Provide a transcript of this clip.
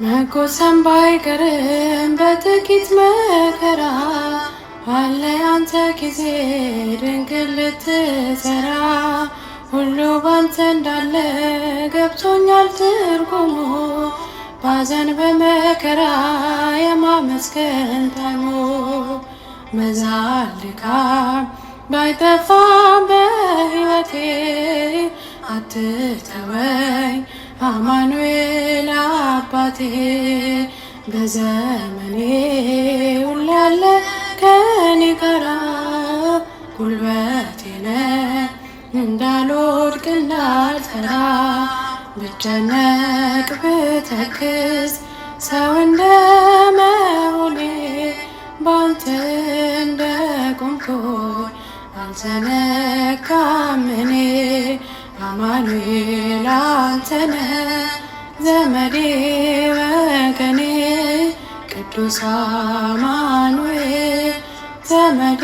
መጎሰም ባይቀርም በጥቂት መከራ አለ ያንተ ጊዜ ድንቅ ልትሰራ። ሁሉ ባንተ እንዳለ ገብቶኛል ትርጉሙ ባዘን በመከራ የማመስገን ታይሙ። መዛል ድካም ባይጠፋም በሕይወቴ አትተወኝ አማኑኤል አባቴ። በዘመኔ ሁሌ ያለ ከኔ ጋራ ጉልበቴ ነህ እንዳልወድቅ እንዳልተራ። ብጨነቅ ብተክዝ ሰው እንደመሆኔ ባንተ እንደቆምኩኝ አልተነካም እኔ። አማኑኤል አንተ ነህ ዘመዴ ወገኔ ቅዱስ አማኑኤል ዘመዴ